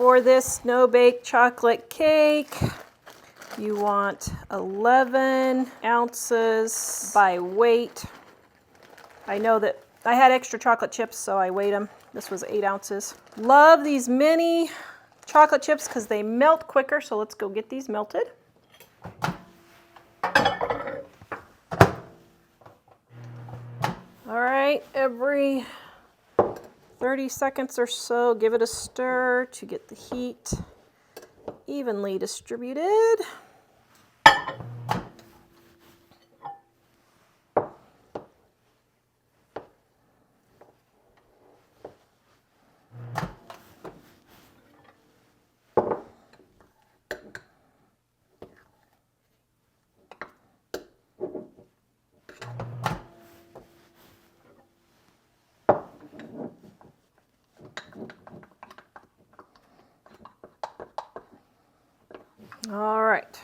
For this no-bake chocolate cake, you want 11 ounces by weight. I know that I had extra chocolate chips, so I weighed them. This was 8 ounces. Love these mini chocolate chips because they melt quicker, so let's go get these melted. All right, every 30 seconds or so, give it a stir to get the heat evenly distributed. All right,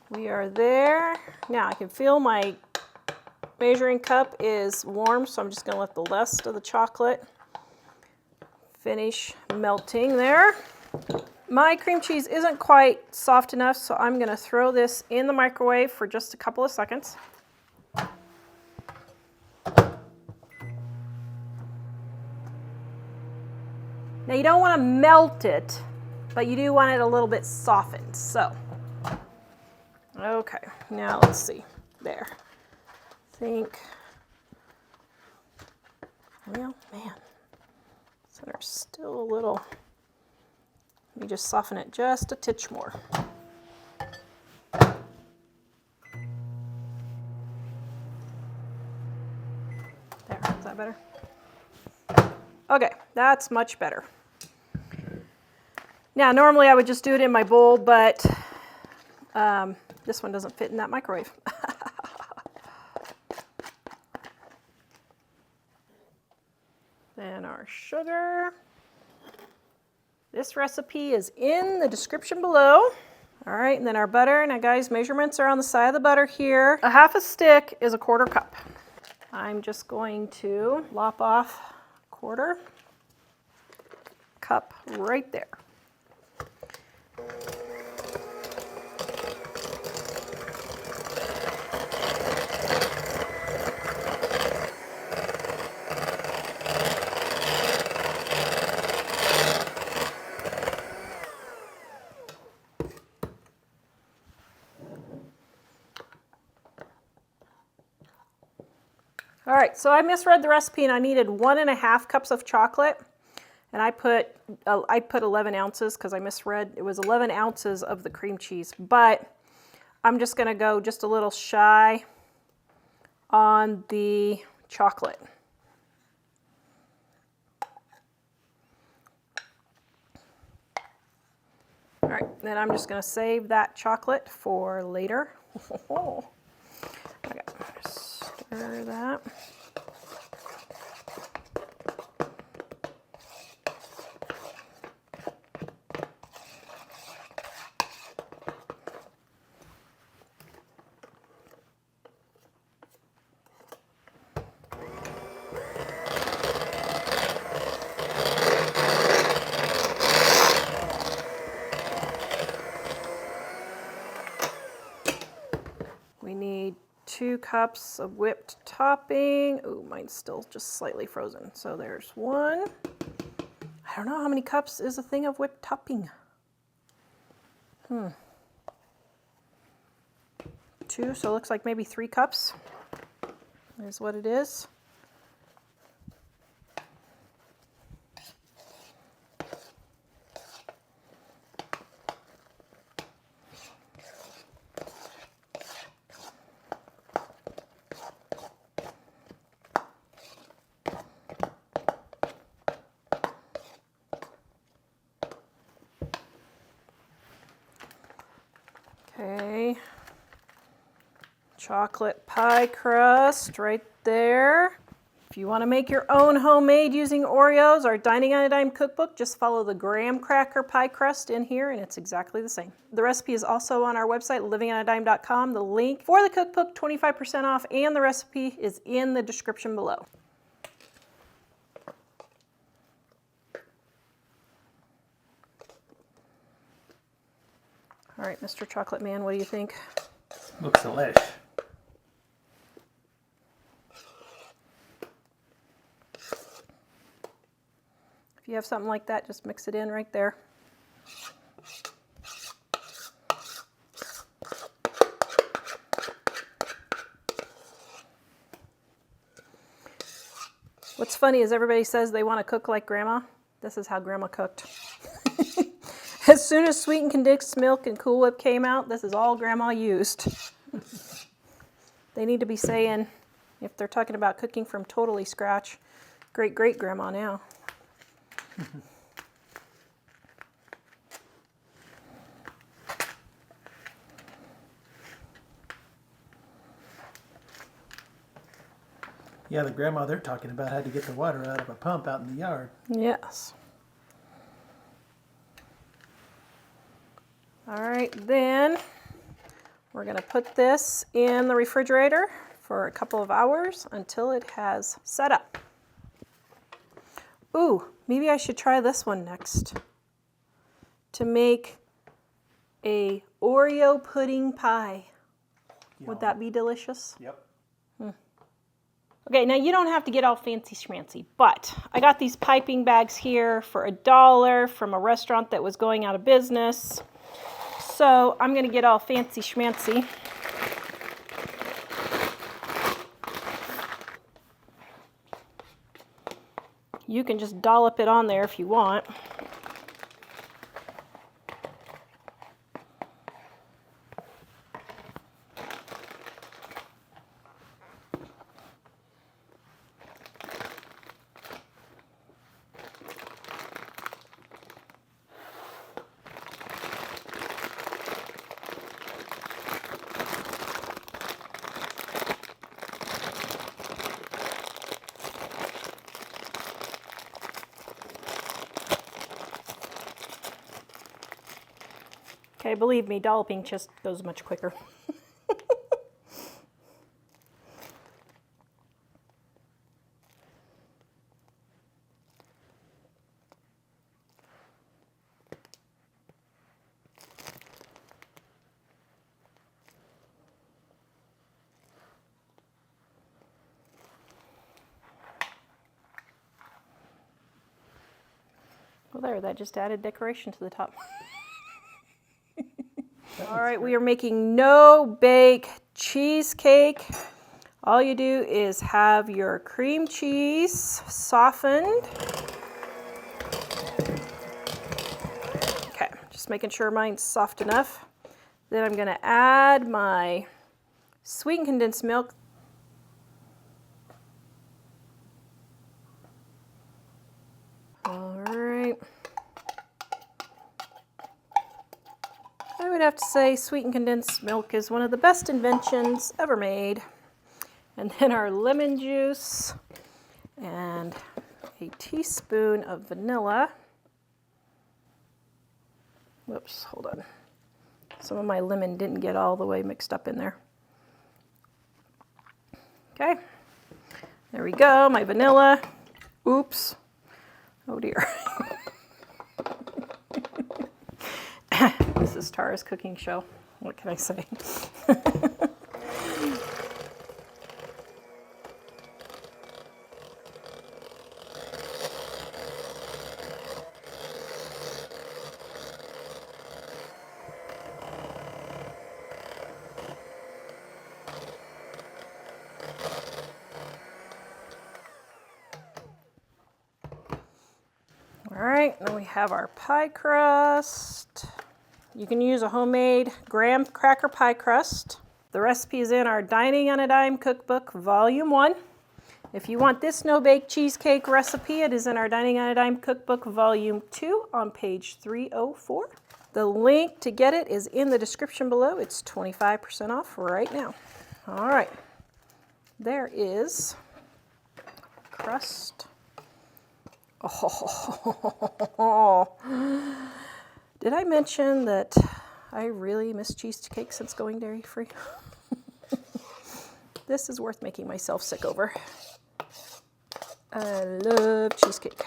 we are there. Now I can feel my measuring cup is warm, so I'm just going to let the rest of the chocolate finish melting there. My cream cheese isn't quite soft enough, so I'm going to throw this in the microwave for just a couple of seconds. Now you don't want to melt it, but you do want it a little bit softened. So, okay, now let's see. There. I think, well, man, center's still a little. Let me just soften it just a titch more. There, is that better? Okay, that's much better. Now, normally I would just do it in my bowl, but this one doesn't fit in that microwave. Then our sugar. This recipe is in the description below. All right, and then our butter. Now guys, measurements are on the side of the butter here. A half a stick is a 1/4 cup. I'm just going to lop off 1/4 cup right there. All right, so I misread the recipe and I needed 1.5 cups of chocolate, and I put 11 ounces because I misread. It was 11 ounces of the cream cheese, but I'm just going to go just a little shy on the chocolate. All right, then I'm just going to save that chocolate for later. Okay, stir that. We need 2 cups of whipped topping. Oh, mine's still just slightly frozen. So there's 1. I don't know how many cups is a thing of whipped topping. 2, so it looks like maybe 3 cups is what it is. Okay, chocolate pie crust right there. If you want to make your own homemade using Oreos, our Dining on a Dime cookbook, just follow the graham cracker pie crust in here and it's exactly the same. The recipe is also on our website, livingonadime.com. The link for the cookbook, 25% off, and the recipe is in the description below. All right, Mr. Chocolate Man, what do you think? Looks delish. If you have something like that, just mix it in right there. What's funny is everybody says they want to cook like Grandma. This is how Grandma cooked. As soon as sweetened condensed milk and Cool Whip came out, this is all Grandma used. They need to be saying, if they're talking about cooking from totally scratch, great-great-grandma now. Yeah, the grandma they're talking about had to get the water out of a pump out in the yard. Yes. All right, then we're going to put this in the refrigerator for a couple of hours until it has set up. Ooh, maybe I should try this one next to make a Oreo pudding pie. Yum. Would that be delicious? Yep. Okay, now you don't have to get all fancy schmancy, but I got these piping bags here for $1 from a restaurant that was going out of business. So I'm going to get all fancy schmancy. You can just dollop it on there if you want. Okay, believe me, dolloping just goes much quicker. Well, there, that just added decoration to the top. All right, we are making no-bake cheesecake. All you do is have your cream cheese softened. Okay, just making sure mine's soft enough. Then I'm going to add my sweetened condensed milk. All right. I would have to say sweetened condensed milk is one of the best inventions ever made. And then our lemon juice and a teaspoon of vanilla. Whoops, hold on. Some of my lemon didn't get all the way mixed up in there. Okay, there we go, my vanilla. Oops, oh dear. This is Tara's cooking show. What can I say? All right, then we have our pie crust. You can use a homemade graham cracker pie crust. The recipe is in our Dining on a Dime Cookbook, Volume 1. If you want this no-bake cheesecake recipe, it is in our Dining on a Dime Cookbook, Volume 2 on page 304. The link to get it is in the description below. It's 25% off right now. All right, there is crust. Oh, did I mention that I really miss cheesecake since going dairy-free? This is worth making myself sick over. I love cheesecake.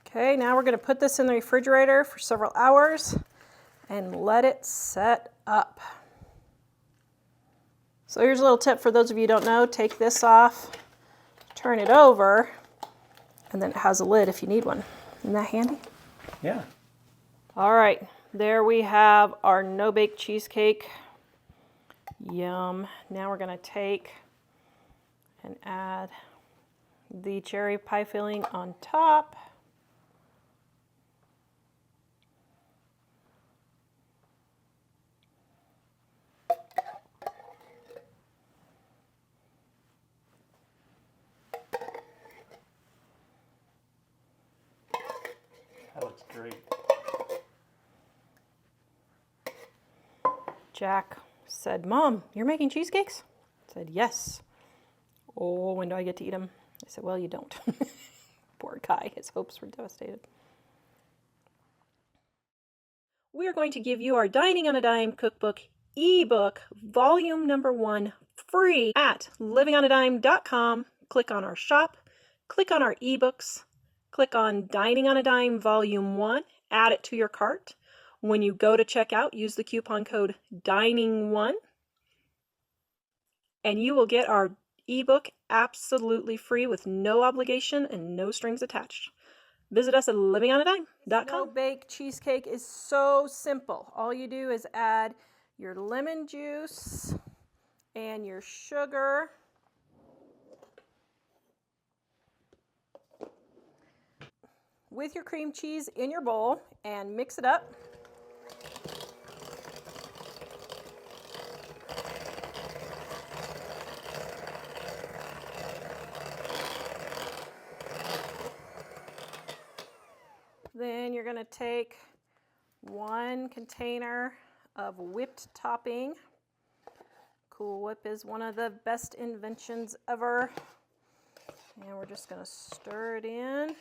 Okay, now we're going to put this in the refrigerator for several hours and let it set up. So here's a little tip for those of you who don't know. Take this off, turn it over, and then it has a lid if you need one. Isn't that handy? Yeah. All right, there we have our no-bake cheesecake. Yum. Now we're going to take and add the cherry pie filling on top. That looks great. Jack said, "Mom, you're making cheesecakes?" I said, "Yes." "Oh, when do I get to eat them?" I said, "Well, you don't." Poor guy, his hopes were devastated. We are going to give you our Dining on a Dime cookbook ebook, volume number 1, free at livingonadime.com. Click on our shop, click on our ebooks, click on Dining on a Dime volume 1, add it to your cart. When you go to checkout, use the coupon code DINING1, and you will get our ebook absolutely free with no obligation and no strings attached. Visit us at livingonadime.com. No-bake cheesecake is so simple. All you do is add your lemon juice and your sugar. With your cream cheese in your bowl and mix it up. Then you're going to take 1 container of whipped topping. Cool Whip is one of the best inventions ever. And we're just going to stir it in.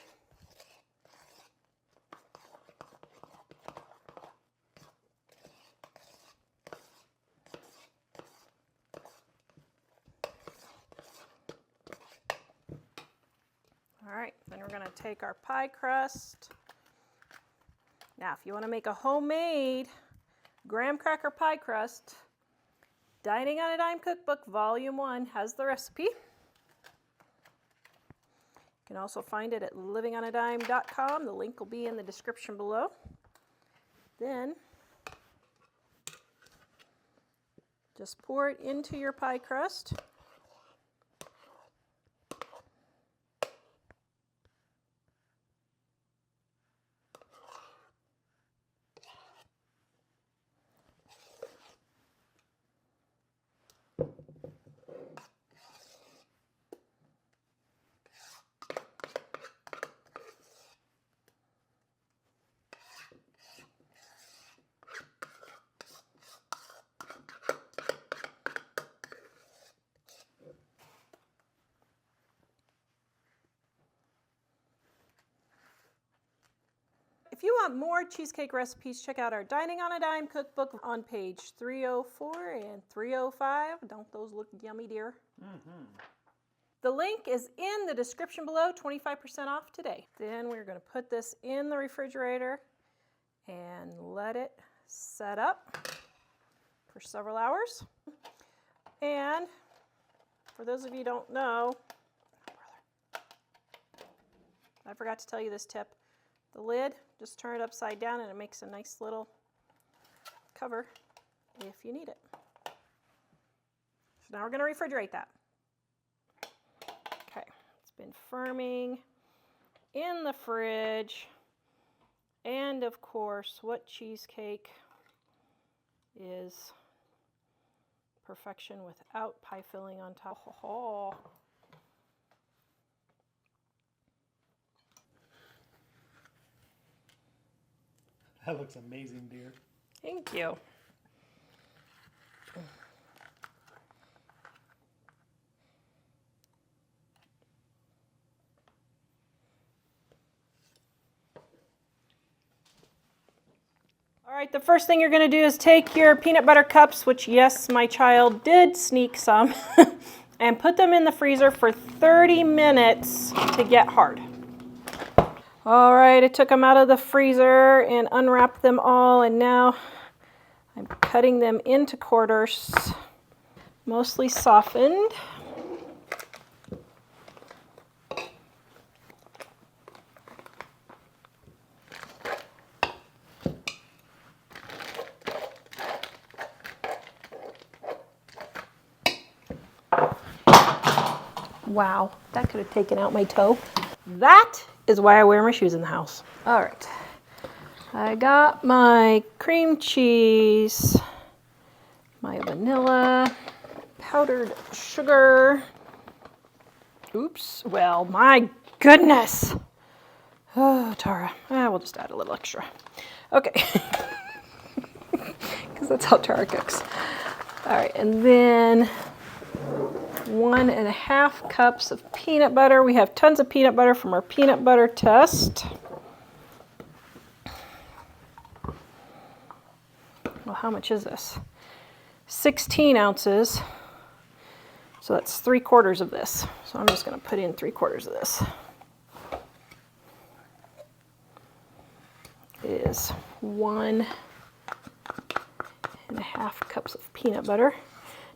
All right, then we're going to take our pie crust. Now, if you want to make a homemade graham cracker pie crust, Dining on a Dime Cookbook Volume 1 has the recipe. You can also find it at livingonadime.com. The link will be in the description below. Then, just pour it into your pie crust. If you want more cheesecake recipes, check out our Dining on a Dime cookbook on page 304 and 305. Don't those look yummy, dear? Mm-hmm. The link is in the description below, 25% off today. Then we're going to put this in the refrigerator and let it set up for several hours. And for those of you who don't know, I forgot to tell you this tip. The lid, just turn it upside down and it makes a nice little cover if you need it. So now we're going to refrigerate that. Okay, it's been firming in the fridge. And of course, what cheesecake is perfection without pie filling on top? Oh. That looks amazing, dear. Thank you. All right, the first thing you're going to do is take your peanut butter cups, which yes, my child did sneak some, and put them in the freezer for 30 minutes to get hard. All right, I took them out of the freezer and unwrapped them all, and now I'm cutting them into quarters, mostly softened. Wow, that could have taken out my toe. That is why I wear my shoes in the house. All right, I got my cream cheese, my vanilla, powdered sugar. Oops, well, my goodness. Oh, Tara, we'll just add a little extra. Okay, because that's how Tara cooks. All right, and then 1.5 cups of peanut butter. We have tons of peanut butter from our peanut butter test. Well, how much is this? 16 ounces. So that's 3/4 of this. So I'm just going to put in 3/4 of this. Is 1.5 cups of peanut butter.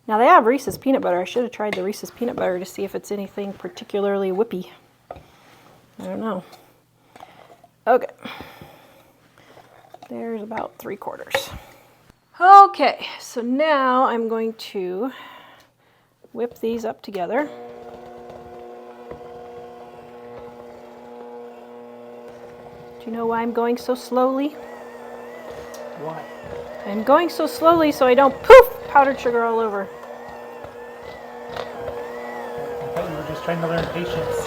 Now they have Reese's peanut butter. I should have tried the Reese's peanut butter to see if it's anything particularly whippy. I don't know. Okay. There's about 3/4. Okay, so now I'm going to whip these up together. Do you know why I'm going so slowly? Why? I'm going so slowly so I don't poof powdered sugar all over. I thought you were just trying to learn patience.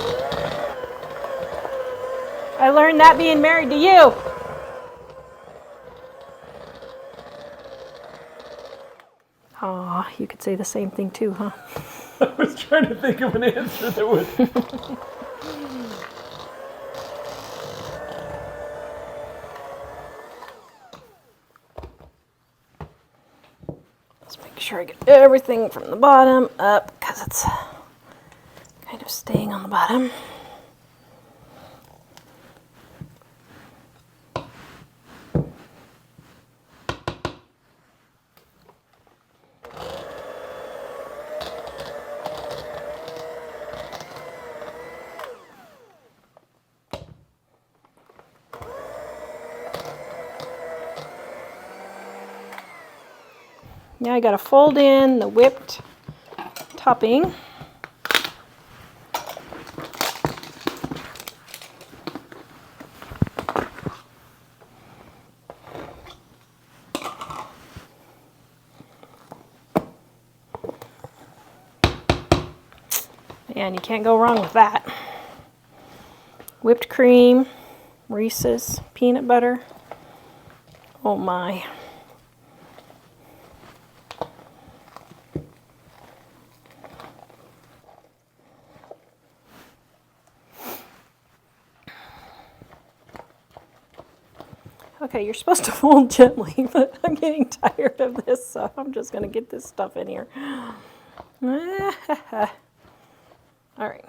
I learned that being married to you. Aw, you could say the same thing too, huh? I was trying to think of an answer that would. Let's make sure I get everything from the bottom up because it's kind of staying on the bottom. Now I gotta fold in the whipped topping. And you can't go wrong with that. Whipped cream, Reese's, peanut butter. Oh my. Okay, you're supposed to fold gently, but I'm getting tired of this, so I'm just going to get this stuff in here. All right.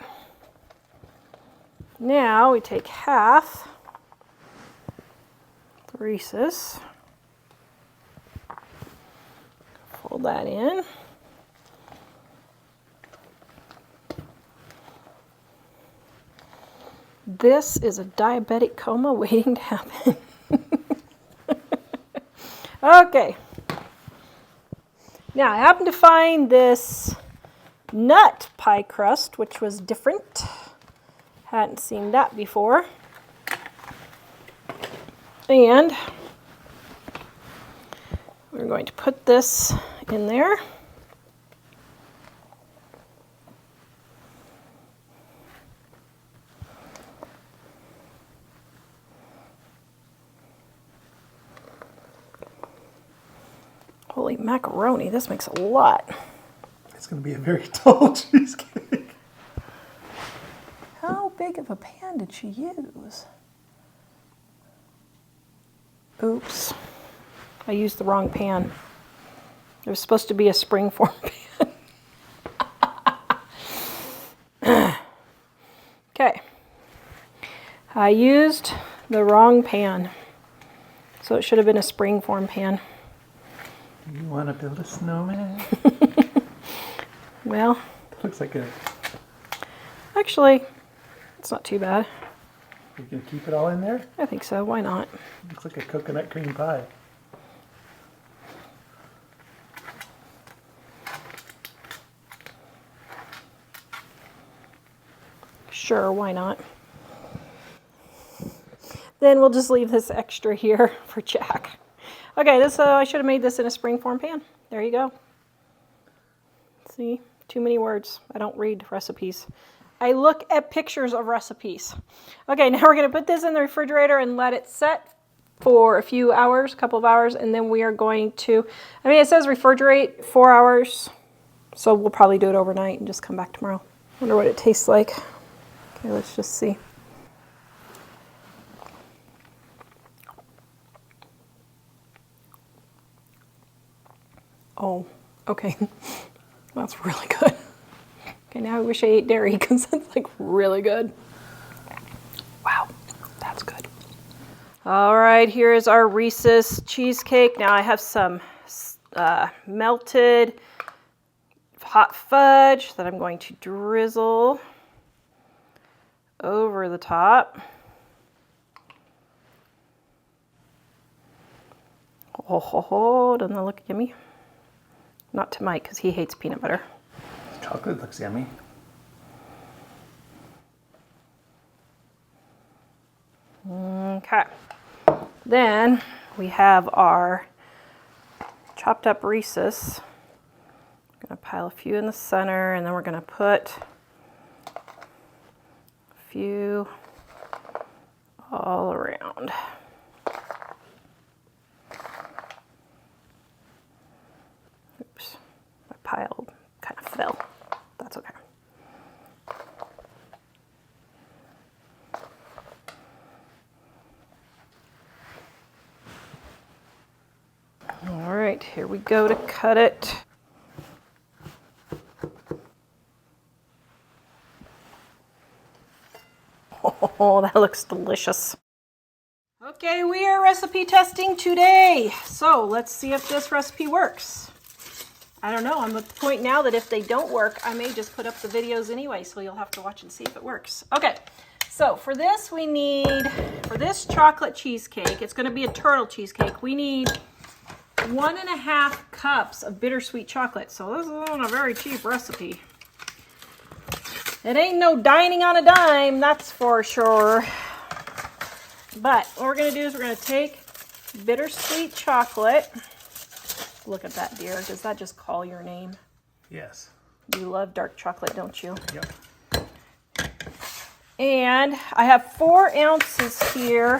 Now we take half the Reese's, fold that in. This is a diabetic coma waiting to happen. Okay. Now I happened to find this nut pie crust, which was different. Hadn't seen that before. And we're going to put this in there. Holy macaroni, this makes a lot. It's going to be a very tall cheesecake. How big of a pan did she use? Oops. I used the wrong pan. It was supposed to be a springform pan. Okay. I used the wrong pan. So it should have been a springform pan. You want to build a snowman? Well, Looks like a... actually, it's not too bad. You can keep it all in there? I think so. Why not? Looks like a coconut cream pie. Sure, why not? Then we'll just leave this extra here for Jack. Okay, this I should have made this in a springform pan. There you go. See, too many words. I don't read recipes. I look at pictures of recipes. Okay, now we're going to put this in the refrigerator and let it set for a few hours, a couple of hours, and then we are going to, I mean, it says refrigerate 4 hours, so we'll probably do it overnight and just come back tomorrow. Wonder what it tastes like. Okay, let's just see. Oh, okay. That's really good. Okay, now I wish I ate dairy because that's like really good. Wow, that's good. All right, here is our Reese's cheesecake. Now I have some melted hot fudge that I'm going to drizzle over the top. Oh, doesn't that look yummy? Not to Mike, because he hates peanut butter. Chocolate looks yummy. Okay. Then we have our chopped up Reese's. I'm going to pile a few in the center, and then we're going to put a few all around. Oops, my pile kind of fell. That's okay. All right, here we go to cut it. Oh, that looks delicious. Okay, we are recipe testing today. So let's see if this recipe works. I don't know, I'm at the point now that if they don't work, I may just put up the videos anyway, so you'll have to watch and see if it works. Okay, so for this we need, for this chocolate cheesecake, it's gonna be a turtle cheesecake, we need 1.5 cups of bittersweet chocolate. So this isn't a very cheap recipe. It ain't no dining on a dime, that's for sure. But what we're going to do is we're going to take bittersweet chocolate. Look at that, dear. Does that just call your name? Yes. You love dark chocolate, don't you? Yep. And I have 4 ounces here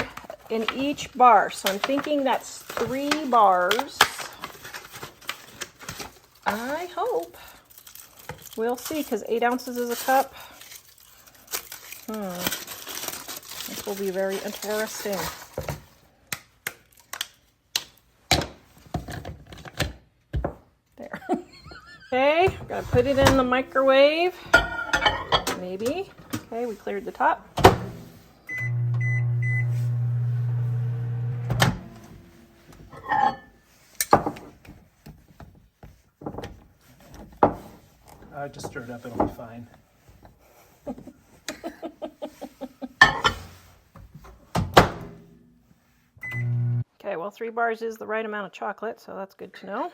in each bar. So I'm thinking that's 3 bars. I hope. We'll see, because 8 ounces is a cup. This will be very interesting. There. Okay, I'm gonna put it in the microwave. Maybe. Okay, we cleared the top. Just stir it up, it'll be fine. Okay, well, 3 bars is the right amount of chocolate, so that's good to know.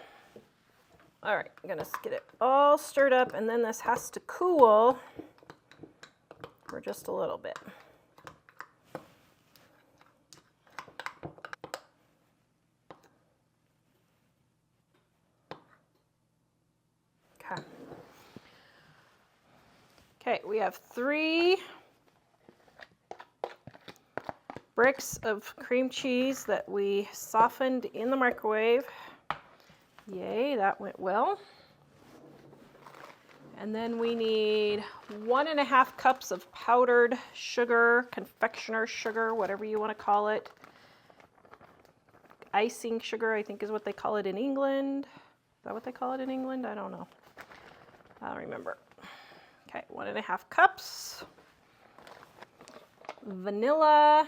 All right, I'm gonna get it all stirred up, and then this has to cool for just a little bit. Okay. Okay, we have 3 bricks of cream cheese that we softened in the microwave. Yay, that went well. And then we need 1.5 cups of powdered sugar, confectioner sugar, whatever you want to call it. icing sugar, I think is what they call it in England. Is that what they call it in England? I don't know. I don't remember. Okay, 1.5 cups. Vanilla.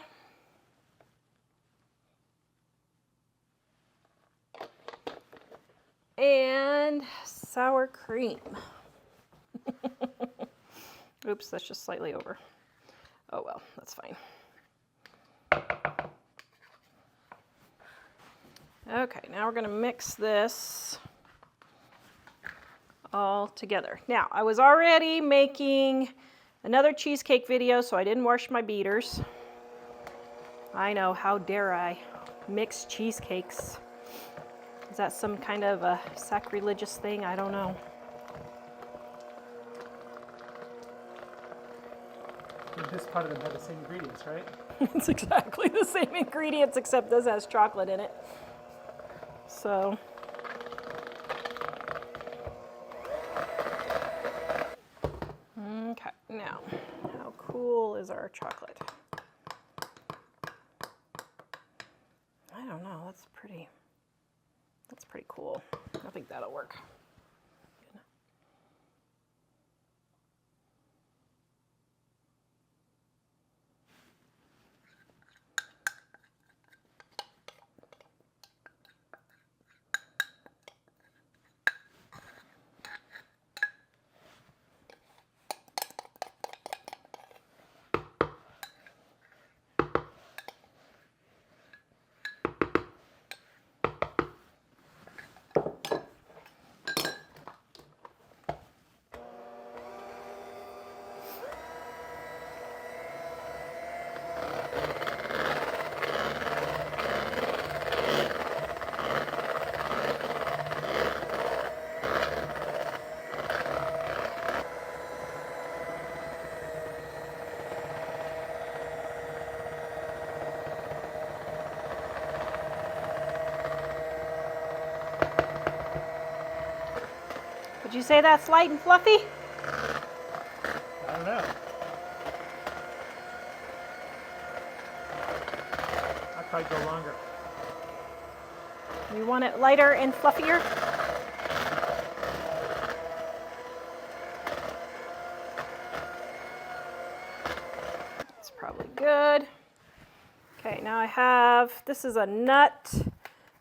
And sour cream. Oops, that's just slightly over. Oh well, that's fine. Okay, now we're going to mix this all together. Now, I was already making another cheesecake video, so I didn't wash my beaters. I know, how dare I mix cheesecakes? Is that some kind of a sacrilegious thing? I don't know. And this part of them have the same ingredients, right? It's exactly the same ingredients, except this has chocolate in it. So, okay, now, how cool is our chocolate? I don't know, that's pretty cool. I think that'll work. Would you say that's light and fluffy? I don't know. I'd probably go longer. You want it lighter and fluffier? That's probably good. Okay, now I have, this is a nut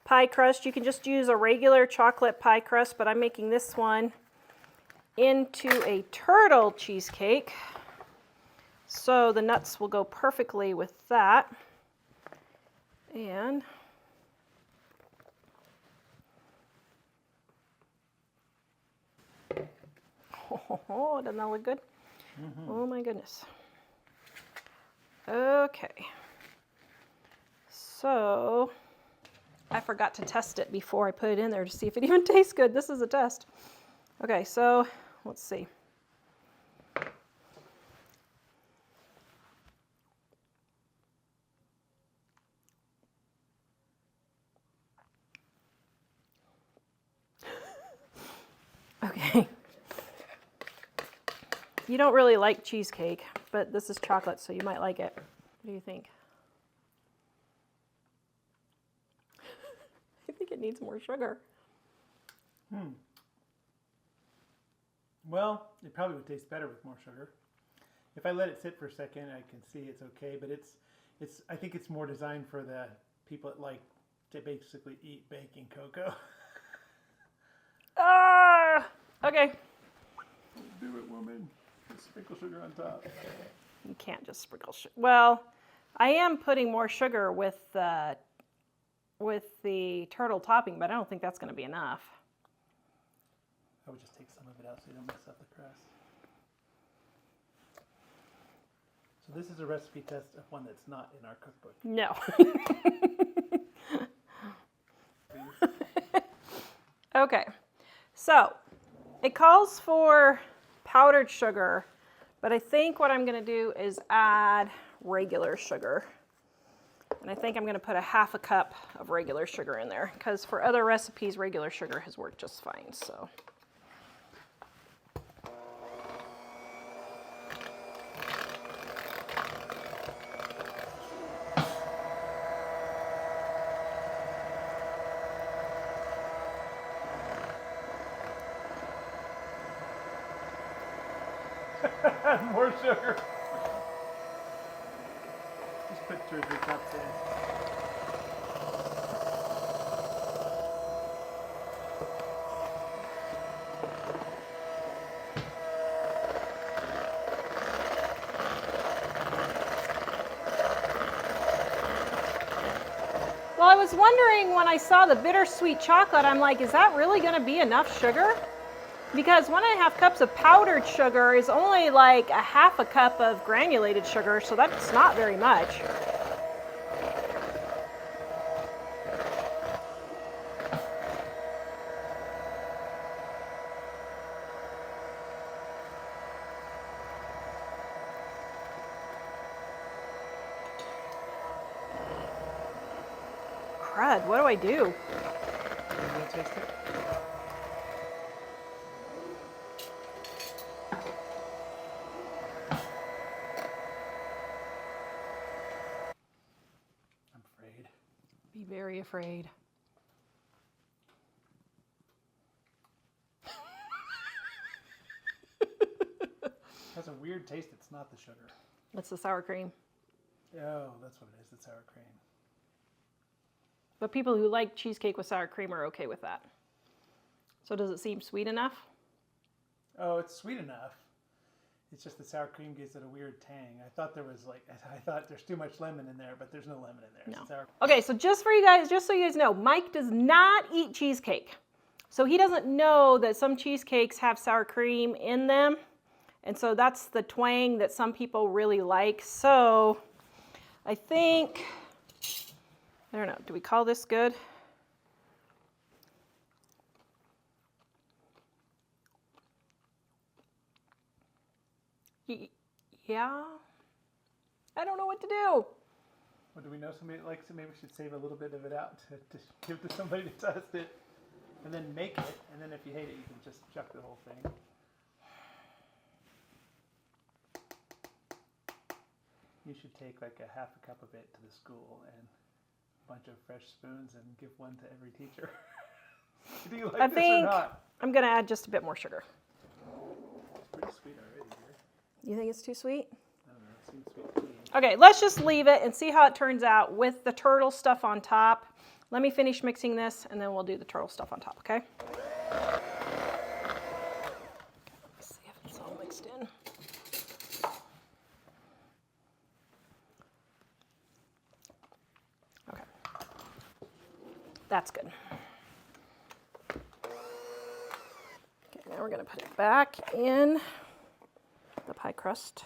pie crust. You can just use a regular chocolate pie crust, but I'm making this one into a turtle cheesecake. So the nuts will go perfectly with that. And oh, doesn't that look good? Mm-hmm. Oh my goodness. Okay. So I forgot to test it before I put it in there to see if it even tastes good. This is a test. Okay, so let's see. Okay. You don't really like cheesecake, but this is chocolate, so you might like it. What do you think? I think it needs more sugar. Well, it probably would taste better with more sugar. If I let it sit for a second, I can see it's okay, but I think it's more designed for the people that like to basically eat baking cocoa. Okay. Do it, woman. Just sprinkle sugar on top. You can't just sprinkle sugar. Well, I am putting more sugar with the turtle topping, but I don't think that's going to be enough. I would just take some of it out so you don't mess up the crust. So this is a recipe test of one that's not in our cookbook. No. Okay. So it calls for powdered sugar, but I think what I'm going to do is add regular sugar. And I think I'm going to put 1/2 cup of regular sugar in there, because for other recipes, regular sugar has worked just fine. So. add more sugar. Just put 2 or 3 cups in. Well, I was wondering when I saw the bittersweet chocolate, I'm like, is that really going to be enough sugar? Because 1.5 cups of powdered sugar is only like 1/2 cup of granulated sugar, so that's not very much. Crud, what do I do? You want to taste it? I'm afraid. Be very afraid. It has a weird taste. It's not the sugar. It's the sour cream. Oh, that's what it is. It's sour cream. But people who like cheesecake with sour cream are okay with that. So does it seem sweet enough? Oh, it's sweet enough. It's just the sour cream gives it a weird tang. I thought there's too much lemon in there, but there's no lemon in there. No. It's sour. Okay, so just so you guys know, Mike does not eat cheesecake. So he doesn't know that some cheesecakes have sour cream in them. And so that's the twang that some people really like. So I think, I don't know, do we call this good? Yeah. I don't know what to do. Well, do we know somebody that likes it? Maybe we should save a little bit of it out to give to somebody to test it. And then make it. And then if you hate it, you can just chuck the whole thing. You should take like 1/2 cup of it to the school and a bunch of fresh spoons and give one to every teacher. Do you like I this think or not? I'm going to add just a bit more sugar. It's pretty sweet already here. You think it's too sweet? I don't know, it seems sweet to me. Okay, let's just leave it and see how it turns out with the turtle stuff on top. Let me finish mixing this and then we'll do the turtle stuff on top, okay? Let's see if it's all mixed in. Okay. That's good. Okay, now we're going to put it back in the pie crust.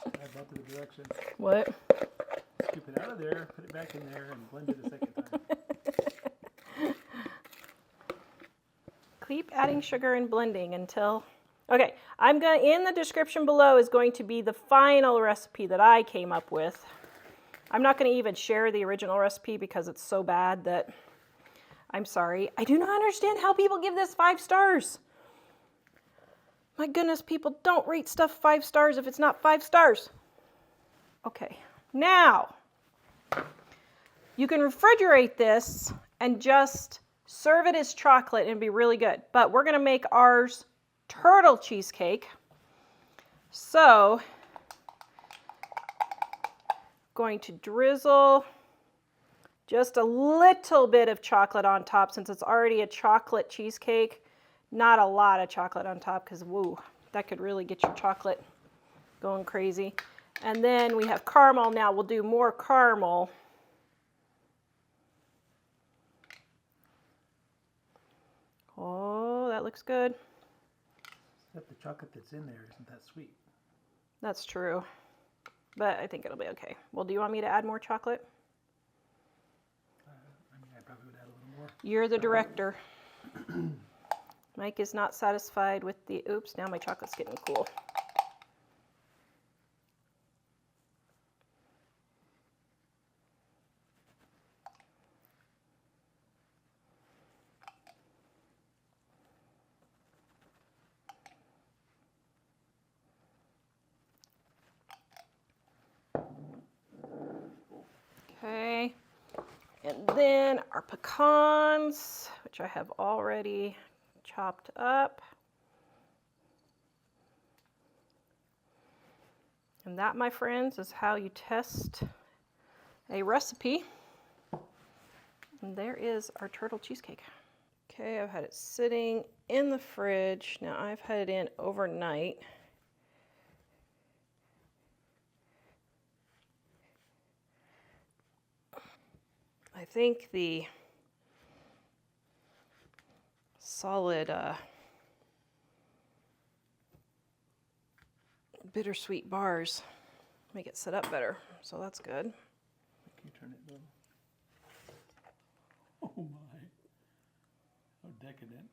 Add that to the directions. What? Scoop it out of there, put it back in there, and blend it a second time. Keep adding sugar and blending until... Okay, in the description below is going to be the final recipe that I came up with. I'm not going to even share the original recipe because it's so bad that I'm sorry. I do not understand how people give this 5 stars. My goodness, people don't rate stuff 5 stars if it's not 5 stars. Okay, now you can refrigerate this and just serve it as chocolate and it'd be really good. But we're going to make ours turtle cheesecake. So, going to drizzle just a little bit of chocolate on top since it's already a chocolate cheesecake. Not a lot of chocolate on top because, woo, that could really get your chocolate going crazy. And then we have caramel. Now we'll do more caramel. Oh, that looks good. Except the chocolate that's in there isn't that sweet. That's true. But I think it'll be okay. Well, do you want me to add more chocolate? I mean, I probably would add a little more. You're the director. Mike is not satisfied with the... Oops, now my chocolate's getting cool. Okay. And then our pecans, which I have already chopped up. And that, my friends, is how you test a recipe. And there is our turtle cheesecake. Okay, I've had it sitting in the fridge. Now I've had it in overnight. I think the solid bittersweet bars make it sit up better, so that's good. Can you turn it low? Oh my, how decadent.